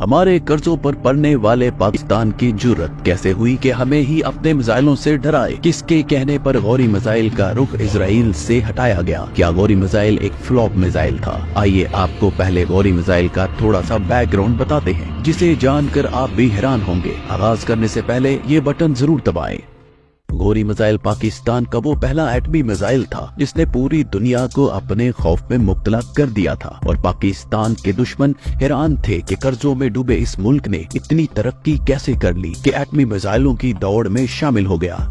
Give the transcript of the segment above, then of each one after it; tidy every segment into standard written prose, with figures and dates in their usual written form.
हमारे कर्जों पर पड़ने वाले पाकिस्तान की जुर्रत कैसे हुई कि हमें ही अपने मिसाइलों से डराए? किसके कहने पर गौरी मिसाइल का रुख इजराइल से हटाया गया? क्या गौरी मिसाइल एक फ्लॉप मिसाइल था? आइए आपको पहले गौरी मिसाइल का थोड़ा सा बैकग्राउंड बताते हैं, जिसे जानकर आप भी हैरान होंगे। आगाज करने से पहले ये बटन जरूर दबाएं। गौरी मिसाइल पाकिस्तान का वो पहला एटमी मिसाइल था जिसने पूरी दुनिया को अपने खौफ में मुब्तला कर दिया था, और पाकिस्तान के दुश्मन हैरान थे कि कर्जों में डूबे इस मुल्क ने इतनी तरक्की कैसे कर ली कि एटमी मिसाइलों की दौड़ में शामिल हो गया।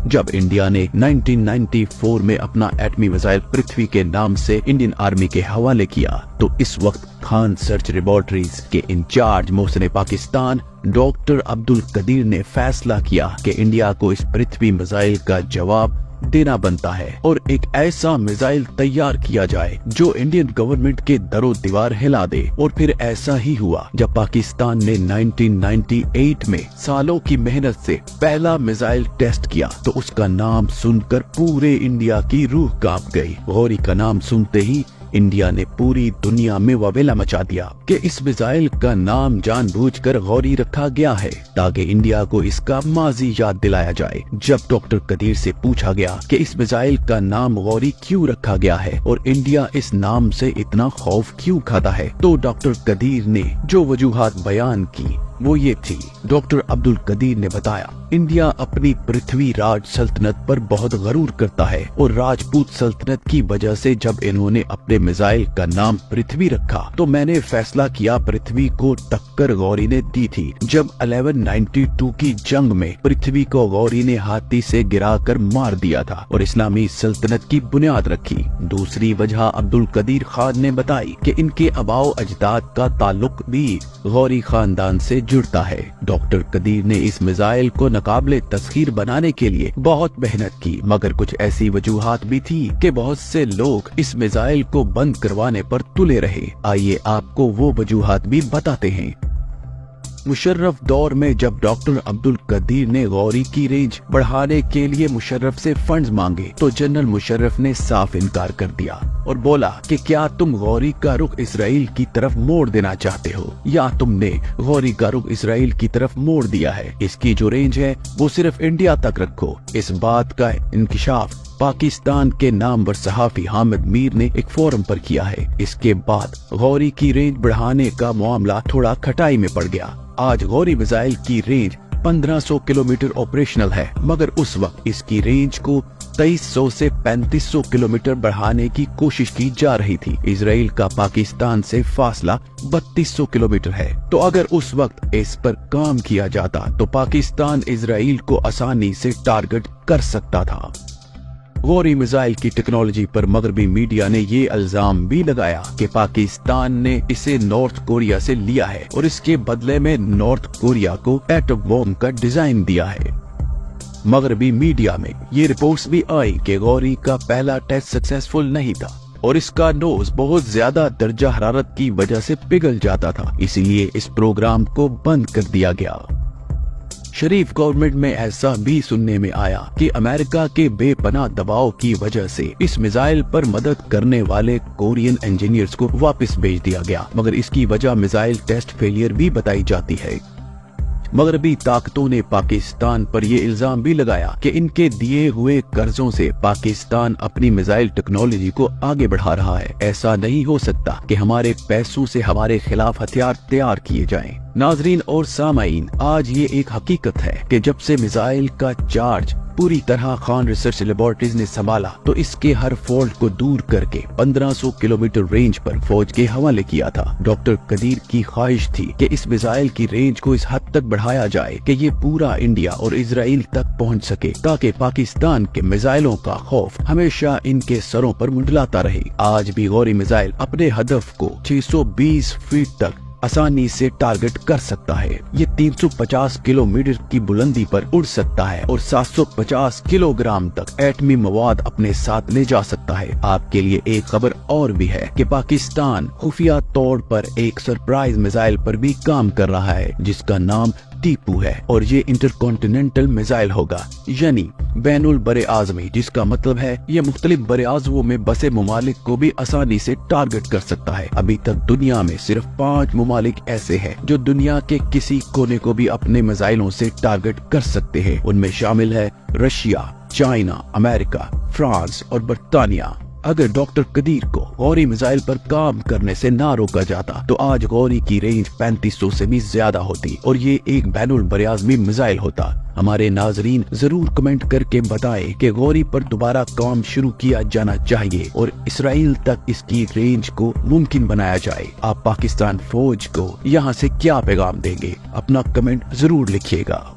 जब इंडिया ने 1994 में अपना एटमी मिसाइल पृथ्वी के नाम से इंडियन आर्मी के हवाले किया, तो इस वक्त खान सर्च लेबोरेटरीज के इंचार्ज मोहसिन पाकिस्तान डॉक्टर अब्दुल कदीर ने फैसला किया कि इंडिया को इस पृथ्वी मिसाइल का जवाब देना बनता है और एक ऐसा मिसाइल तैयार किया जाए जो इंडियन गवर्नमेंट के दरो दीवार हिला दे। और फिर ऐसा ही हुआ जब पाकिस्तान ने 1998 में सालों की मेहनत से पहला मिसाइल टेस्ट किया, तो उसका नाम सुनकर पूरे इंडिया की रूह कांप गई। गौरी का नाम सुनते ही इंडिया ने पूरी दुनिया में वावेला मचा दिया कि इस मिसाइल का नाम जानबूझकर गौरी रखा गया है ताकि इंडिया को इसका माजी याद दिलाया जाए। जब डॉक्टर कदीर से पूछा गया कि इस मिसाइल का नाम गौरी क्यों रखा गया है और इंडिया इस नाम से इतना खौफ क्यों खाता है, तो डॉक्टर कदीर ने जो वजूहात बयान की वो ये थी। डॉक्टर अब्दुल कदीर ने बताया, इंडिया अपनी पृथ्वी राज सल्तनत पर बहुत गरूर करता है और राजपूत सल्तनत की वजह से जब इन्होंने अपने मिसाइल का नाम पृथ्वी रखा तो मैंने फैसला किया पृथ्वी को टक्कर गौरी ने दी थी। जब 1192 की जंग में पृथ्वी को गौरी ने हाथी से गिराकर मार दिया था और इस्लामी सल्तनत की बुनियाद रखी। दूसरी वजह अब्दुल कदीर खान ने बताई कि इनके आबाओ अजदाद का ताल्लुक भी गौरी खानदान से जुड़ता है। डॉक्टर कदीर ने इस मिसाइल को नाकाबिले तस्खीर बनाने के लिए बहुत मेहनत की, मगर कुछ ऐसी वजूहात भी थी कि बहुत से लोग इस मिसाइल को बंद करवाने पर तुले रहे। आइए आपको वो वजूहात भी बताते हैं। मुशर्रफ दौर में जब डॉक्टर अब्दुल कदीर ने गौरी की रेंज बढ़ाने के लिए मुशर्रफ से फंड्स मांगे तो जनरल मुशर्रफ ने साफ इनकार कर दिया और बोला कि क्या तुम गौरी का रुख इसराइल की तरफ मोड़ देना चाहते हो, या तुमने गौरी का रुख इसराइल की तरफ मोड़ दिया है। इसकी जो रेंज है वो सिर्फ इंडिया तक रखो। इस बात का इंकिशाफ पाकिस्तान के नामवर सहाफी हामिद मीर ने एक फोरम पर किया है। इसके बाद गौरी की रेंज बढ़ाने का मामला थोड़ा खटाई में पड़ गया। आज गौरी मिसाइल की रेंज 1500 किलोमीटर ऑपरेशनल है, मगर उस वक्त इसकी रेंज को 2300 से 3500 किलोमीटर बढ़ाने की कोशिश की जा रही थी। इजराइल का पाकिस्तान से फासला 3200 किलोमीटर है, तो अगर उस वक्त इस पर काम किया जाता तो पाकिस्तान इजराइल को आसानी से टारगेट कर सकता था। गौरी मिसाइल की टेक्नोलॉजी पर मगरबी मीडिया ने ये इल्जाम भी लगाया कि पाकिस्तान ने इसे नॉर्थ कोरिया से लिया है और इसके बदले में नॉर्थ कोरिया को एटम बॉम्ब का डिजाइन दिया है। मगरबी मीडिया में ये रिपोर्ट्स भी आई कि गौरी का पहला टेस्ट सक्सेसफुल नहीं था और इसका नोज बहुत ज्यादा दर्जा हरारत की वजह से पिघल जाता था, इसलिए इस प्रोग्राम को बंद कर दिया गया। शरीफ गवर्नमेंट में ऐसा भी सुनने में आया कि अमेरिका के बेपनाह दबाव की वजह से इस मिसाइल पर मदद करने वाले कोरियन इंजीनियर्स को वापस भेज दिया गया, मगर इसकी वजह मिसाइल टेस्ट फेलियर भी बताई जाती है। मगरबी ताकतों ने पाकिस्तान पर यह इल्जाम भी लगाया कि इनके दिए हुए कर्जों से पाकिस्तान अपनी मिसाइल टेक्नोलॉजी को आगे बढ़ा रहा है। ऐसा नहीं हो सकता कि हमारे पैसों से हमारे खिलाफ हथियार तैयार किए जाएं। नाजरीन और सामाईन, आज ये एक हकीकत है कि जब से मिसाइल का चार्ज पूरी तरह खान रिसर्च लेबोरेटरीज ने संभाला तो इसके हर फॉल्ट को दूर करके 1500 किलोमीटर रेंज पर फौज के हवाले किया था। डॉक्टर कदीर की ख्वाहिश थी कि इस मिसाइल की रेंज को इस हद तक बढ़ाया जाए कि ये पूरा इंडिया और इजराइल तक पहुंच सके, ताकि पाकिस्तान के मिसाइलों का खौफ हमेशा इनके सरों पर मुंडलाता रहे। आज भी गौरी मिसाइल अपने हदफ को 620 फीट तक आसानी से टारगेट कर सकता है। ये 350 किलोमीटर की बुलंदी पर उड़ सकता है और 750 किलोग्राम तक एटमी मवाद अपने साथ ले जा सकता है। आपके लिए एक खबर और भी है कि पाकिस्तान खुफिया तौर पर एक सरप्राइज मिसाइल पर भी काम कर रहा है जिसका नाम टीपू है और ये इंटरकॉन्टिनेंटल मिसाइल होगा, यानी बैनुल बरे आजमी, जिसका मतलब है ये मुख्तलिफ बरे आज़मों में बसे ममालिक को भी आसानी से टारगेट कर सकता है। अभी तक दुनिया में सिर्फ 5 ममालिक ऐसे हैं जो दुनिया के किसी कोने को भी अपने मिसाइलों से टारगेट कर सकते हैं। उनमें शामिल है रशिया, चाइना, अमेरिका, फ्रांस और बर्तानिया। अगर डॉक्टर कदीर को गौरी मिसाइल पर काम करने से ना रोका जाता तो आज गौरी की रेंज 3500 से भी ज्यादा होती और ये एक बैनुल बरेआज़मी मिसाइल होता। हमारे नाजरीन जरूर कमेंट करके बताएं कि गौरी पर दोबारा काम शुरू किया जाना चाहिए और इसराइल तक इसकी रेंज को मुमकिन बनाया जाए। आप पाकिस्तान फौज को यहाँ से क्या पैगाम देंगे? अपना कमेंट जरूर लिखिएगा।